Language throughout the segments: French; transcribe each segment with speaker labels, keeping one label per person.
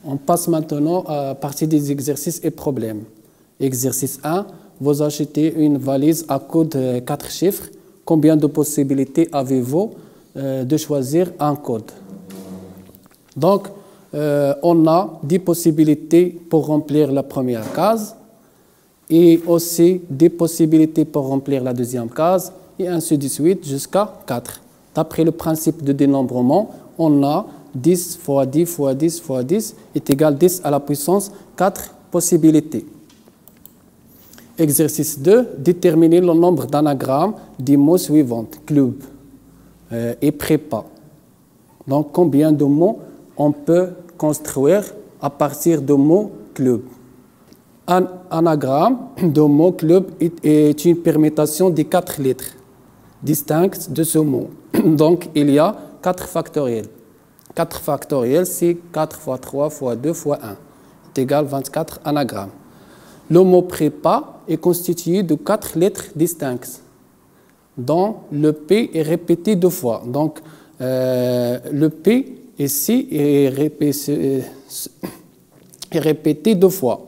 Speaker 1: On passe maintenant à partir des exercices et problèmes. Exercice 1, vous achetez une valise à code 4 chiffres. Combien de possibilités avez-vous de choisir un code? Donc, on a 10 possibilités pour remplir la première case et aussi 10 possibilités pour remplir la deuxième case et ainsi de suite jusqu'à 4. D'après le principe de dénombrement, on a 10 fois 10 fois 10 fois 10 est égal à 10 à la puissance 4 possibilités. Exercice 2, déterminer le nombre d'anagrammes des mots suivants, club et prépa. Donc, combien de mots on peut construire à partir de mots club? Un anagramme de mot club est une permutation des 4 lettres distinctes de ce mot. Donc, il y a 4 factoriels. 4 factoriels, c'est 4 fois 3 fois 2 fois 1. C'est égal à 24 anagrammes. Le mot prépa est constitué de 4 lettres distinctes, dont le P est répété 2 fois. Donc, le P ici est répété 2 fois.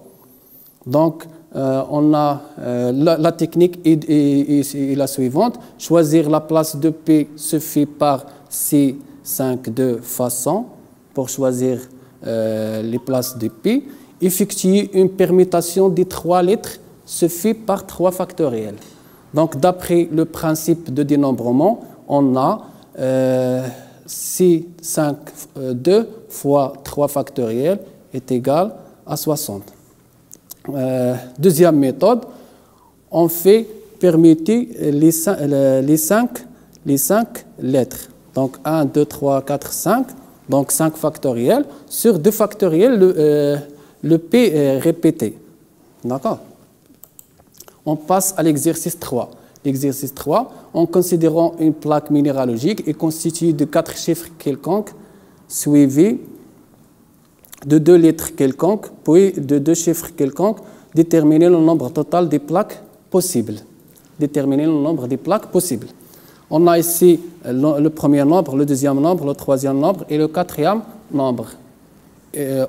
Speaker 1: Donc, on a la technique est la suivante. Choisir la place de P se fait par C5 de façon pour choisir les places de P. Effectuer une permutation des 3 lettres se fait par 3 factoriels. Donc, d'après le principe de dénombrement, on a C5 2 fois 3 factoriels est égal à 60. Deuxième méthode, on fait permuter les 5 lettres. Donc 1, 2, 3, 4, 5. Donc 5 factoriels. Sur 2 factoriels, le P est répété. D'accord? On passe à l'exercice 3. L'exercice 3, en considérant une plaque minéralogique est constituée de 4 chiffres quelconques suivis de 2 lettres quelconques, puis de 2 chiffres quelconques, déterminer le nombre total des plaques possibles. Déterminer le nombre des plaques possibles. On a ici le premier nombre, le deuxième nombre, le troisième nombre et le quatrième nombre.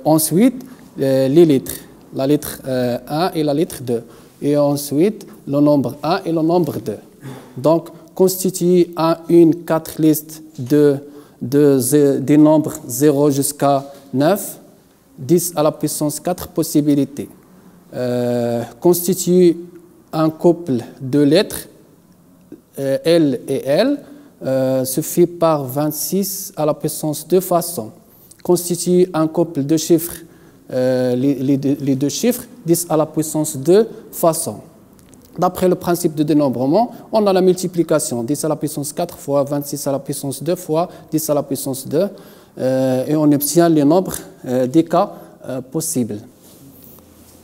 Speaker 1: Ensuite, les lettres, la lettre 1 et la lettre 2. Et ensuite, le nombre 1 et le nombre 2. Donc, constituer une 4 listes des nombres 0 jusqu'à 9, 10 à la puissance 4 possibilités. Constituer un couple de lettres L et L se fait par 26 à la puissance 2 façons. Constituer un couple de chiffres, les deux chiffres, 10 à la puissance 2 façons. D'après le principe de dénombrement, on a la multiplication, 10 à la puissance 4 fois 26 à la puissance 2 fois 10 à la puissance 2, et on obtient les nombres des cas possibles.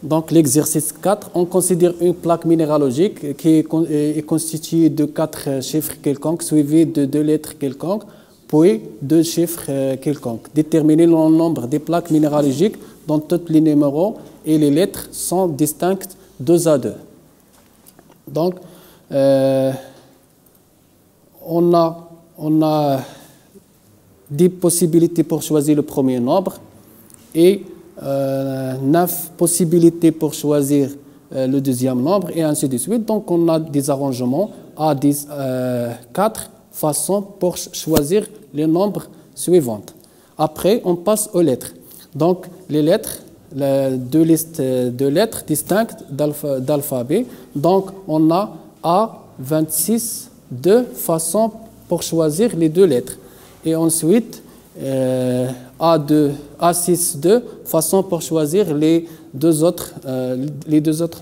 Speaker 1: Donc l'exercice 4, on considère une plaque minéralogique qui est constituée de 4 chiffres quelconques suivis de 2 lettres quelconques, puis 2 chiffres quelconques. Déterminer le nombre des plaques minéralogiques dont tous les numéros et les lettres sont distinctes 2 à 2. Donc, on a 10 possibilités pour choisir le premier nombre et 9 possibilités pour choisir le deuxième nombre et ainsi de suite. Donc, on a des arrangements à 4 façons pour choisir les nombres suivants. Après, on passe aux lettres. Donc, les lettres, 2 listes de lettres distinctes d'alphabet. Donc, on a A26 2 façons pour choisir les 2 lettres. Et ensuite, A6 2 façons pour choisir les deux autres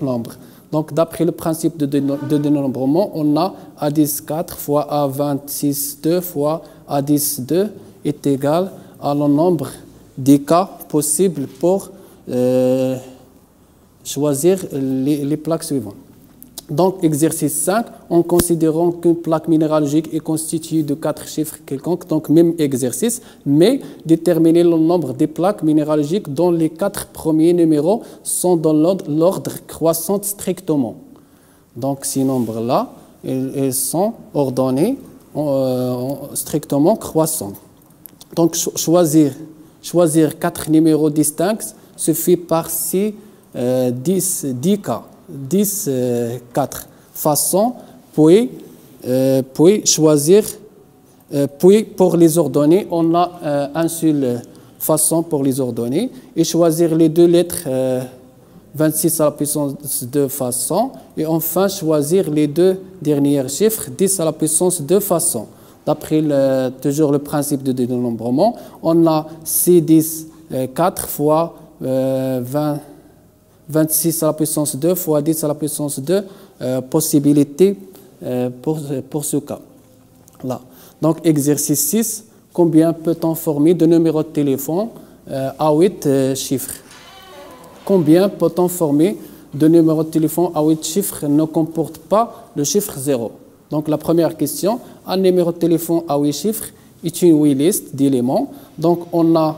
Speaker 1: nombres. Donc, d'après le principe de dénombrement, on a A10 4 fois A26 2 fois A10 2 est égal à le nombre des cas possibles pour choisir les plaques suivantes. Donc, exercice 5, en considérant qu'une plaque minéralogique est constituée de 4 chiffres quelconques, donc même exercice, mais déterminer le nombre des plaques minéralogiques dont les 4 premiers numéros sont dans l'ordre croissant strictement. Donc, ces nombres-là, ils sont ordonnés strictement croissants. Donc, choisir choisir 4 numéros distincts suffit par 10 cas, 4 façons, puis choisir, puis pour les ordonner, on a une seule façon pour les ordonner, et choisir les deux lettres 26 à la puissance 2 façons, et enfin choisir les deux derniers chiffres 10 à la puissance 2 façons. D'après toujours le principe de dénombrement, on a C10 4 fois 26 à la puissance 2 fois 10 à la puissance 2 possibilités pour ce cas. Là. Donc, exercice 6, combien peut-on former de numéros de téléphone à 8 chiffres? Combien peut-on former de numéros de téléphone à 8 chiffres ne comporte pas le chiffre 0? Donc, la première question, un numéro de téléphone à 8 chiffres est une waitlist d'éléments. Donc, on a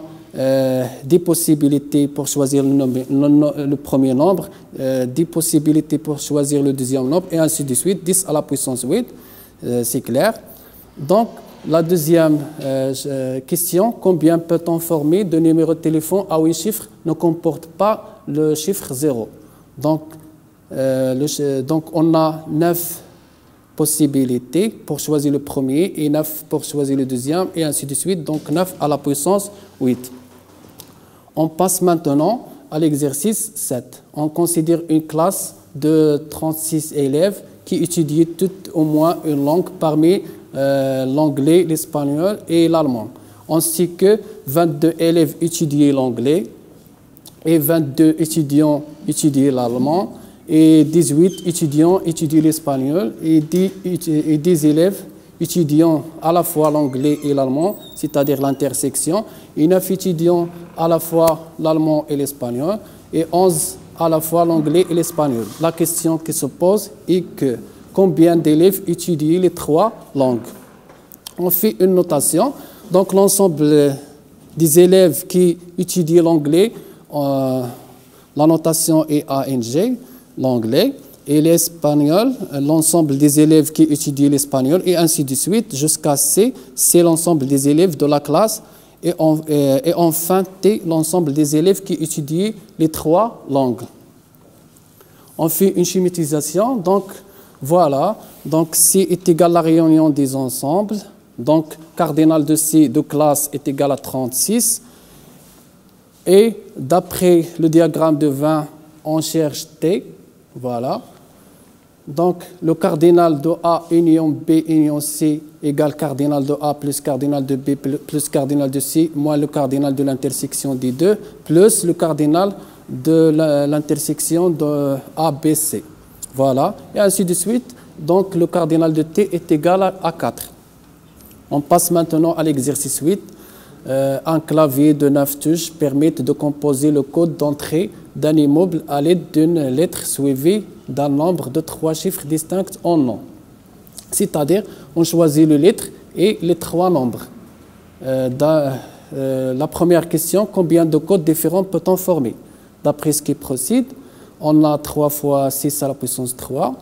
Speaker 1: des possibilités pour choisir le premier nombre, des possibilités pour choisir le deuxième nombre, et ainsi de suite, 10 à la puissance 8, c'est clair. Donc, la deuxième question, combien peut-on former de numéros de téléphone à 8 chiffres ne comporte pas le chiffre 0? Donc, on a 9 possibilités pour choisir le premier et 9 pour choisir le deuxième, et ainsi de suite, donc 9 à la puissance 8. On passe maintenant à l'exercice 7. On considère une classe de 36 élèves qui étudient toutes au moins une langue parmi l'anglais, l'espagnol et l'allemand, ainsi que 22 élèves étudient l'anglais et 22 étudiants étudient l'allemand et 18 étudiants étudient l'espagnol et 10 élèves étudiant à la fois l'anglais et l'allemand, c'est-à-dire l'intersection, et 9 étudiants à la fois l'allemand et l'espagnol, et 11 à la fois l'anglais et l'espagnol. La question qui se pose est que combien d'élèves étudient les 3 langues? On fait une notation. Donc l'ensemble des élèves qui étudient l'anglais, la notation est ANG, l'anglais, et l'espagnol, l'ensemble des élèves qui étudient l'espagnol, et ainsi de suite, jusqu'à C, c'est l'ensemble des élèves de la classe, et enfin T, l'ensemble des élèves qui étudient les 3 langues. On fait une schématisation, donc voilà, donc C est égal à la réunion des ensembles, donc cardinal de C de classe est égal à 36, et d'après le diagramme de 20, on cherche T, voilà. Donc, le cardinal de A union B union C égale cardinal de A plus cardinal de B plus cardinal de C moins le cardinal de l'intersection des deux plus le cardinal de l'intersection de A, B, C. Voilà, et ainsi de suite. Donc, le cardinal de T est égal à 4. On passe maintenant à l'exercice 8. Un clavier de 9 touches permet de composer le code d'entrée d'un immeuble à l'aide d'une lettre suivie d'un nombre de 3 chiffres distincts en nom. C'est-à-dire, on choisit les lettres et les 3 nombres. La première question, combien de codes différents peut-on former? D'après ce qui procède, on a 3 fois 6 à la puissance 3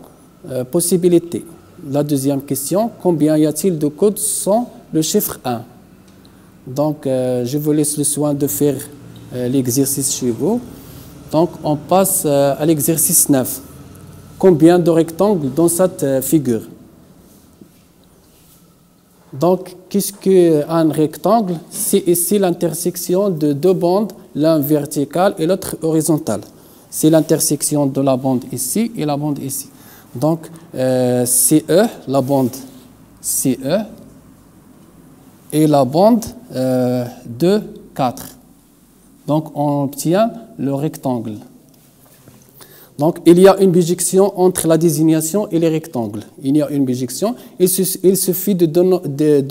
Speaker 1: possibilités. La deuxième question, combien y a-t-il de codes sans le chiffre 1? Donc, je vous laisse le soin de faire l'exercice chez vous. Donc, on passe à l'exercice 9. Combien de rectangles dans cette figure? Donc, qu'est-ce qu'un rectangle? C'est ici l'intersection de 2 bandes, l'un vertical et l'autre horizontal. C'est l'intersection de la bande ici et la bande ici. Donc, CE, la bande CE, et la bande de 4. Donc, on obtient le rectangle. Donc, il y a une bijection entre la désignation et les rectangles. Il y a une bijection. Il suffit de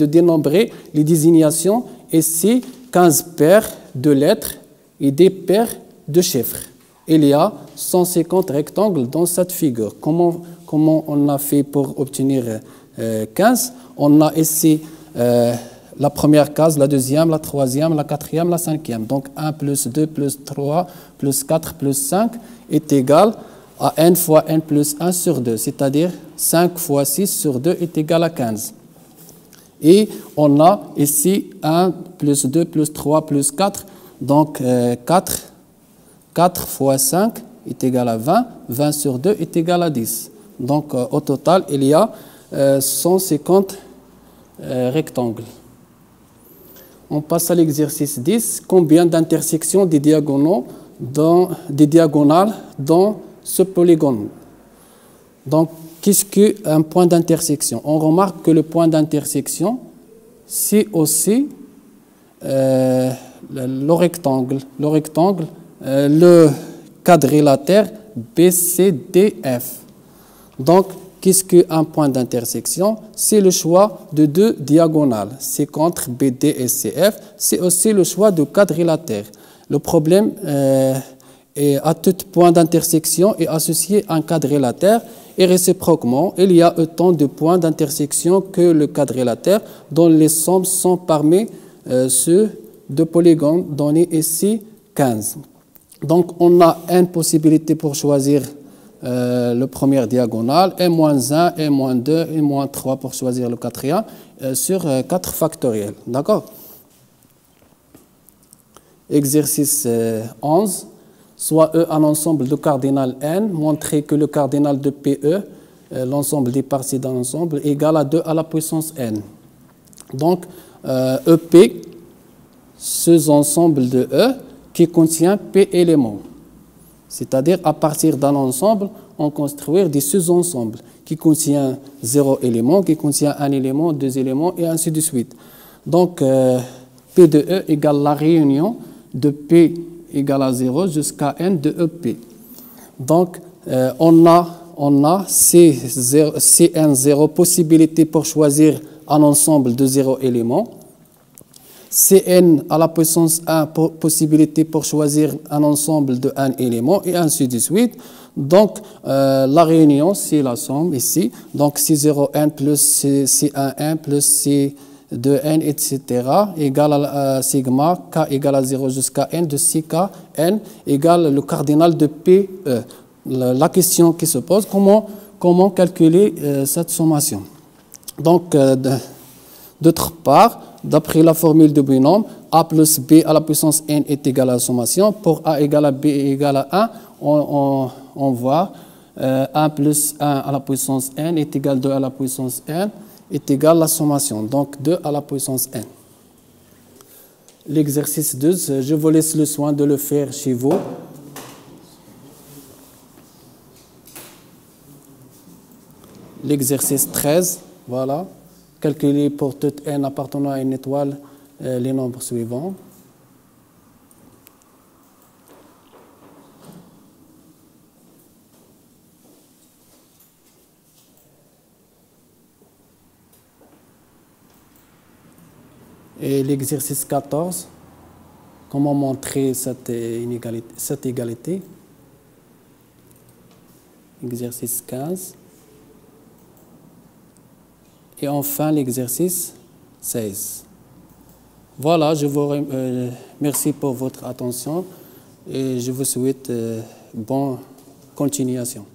Speaker 1: dénombrer les désignations et c'est 15 paires de lettres et des paires de chiffres. Il y a 150 rectangles dans cette figure. Comment on a fait pour obtenir 15? On a ici la première case, la deuxième, la troisième, la quatrième, la cinquième. Donc 1 plus 2 plus 3 plus 4 plus 5 est égal à n fois n plus 1 sur 2, c'est-à-dire 5 fois 6 sur 2 est égal à 15. Et on a ici 1 plus 2 plus 3 plus 4. Donc 4 fois 5 est égal à 20. 20 sur 2 est égal à 10. Donc au total, il y a 150 rectangles. On passe à l'exercice 10. Combien d'intersections des diagonales dans ce polygone? Donc, qu'est-ce qu'un point d'intersection? On remarque que le point d'intersection, c'est aussi le rectangle, le quadrilatère BCDF. Donc, qu'est-ce qu'un point d'intersection? C'est le choix de deux diagonales. C'est contre BD et CF. C'est aussi le choix de quadrilatère. Le problème est à tout point d'intersection est associé à un quadrilatère et réciproquement, il y a autant de points d'intersection que le quadrilatère dont les sommes sont parmi ceux de polygones donnés ici 15. Donc, on a une possibilité pour choisir le premier diagonale, n-1, n-2, n-3 pour choisir le quatrième sur 4 factoriels. D'accord? Exercice 11. Soit E un ensemble de cardinal n, montrer que le cardinal de PE, l'ensemble des parties d'un ensemble, est égal à 2 à la puissance n. Donc, EP, ce ensemble de E qui contient P éléments. C'est-à-dire, à partir d'un ensemble, on construit des sous-ensembles qui contiennent 0 élément, qui contient 1 élément, 2 éléments, et ainsi de suite. Donc, P de E égale la réunion de P égale à 0 jusqu'à n de EP. Donc, on a Cn0 possibilité pour choisir un ensemble de 0 éléments. Cn à la puissance 1 possibilité pour choisir un ensemble de 1 élément et ainsi de suite. Donc, la réunion, c'est la somme ici. Donc, C0n plus C1n plus C2n, etc. égale à sigma k égale à 0 jusqu'à n de ck n égale le cardinal de PE. La question qui se pose, comment calculer cette sommation? Donc, d'autre part, d'après la formule de binôme, a plus b à la puissance n est égal à la sommation. Pour a égale à b égale à 1, on voit 1 plus 1 à la puissance n est égal à 2 à la puissance n est égal à la sommation. Donc 2 à la puissance n. L'exercice 12, je vous laisse le soin de le faire chez vous. L'exercice 13, voilà. Calculer pour toute n appartenant à une étoile les nombres suivants. Et l'exercice 14, comment montrer cette égalité. Exercice 15. Et enfin, l'exercice 16. Voilà, je vous remercie pour votre attention et je vous souhaite bonne continuation.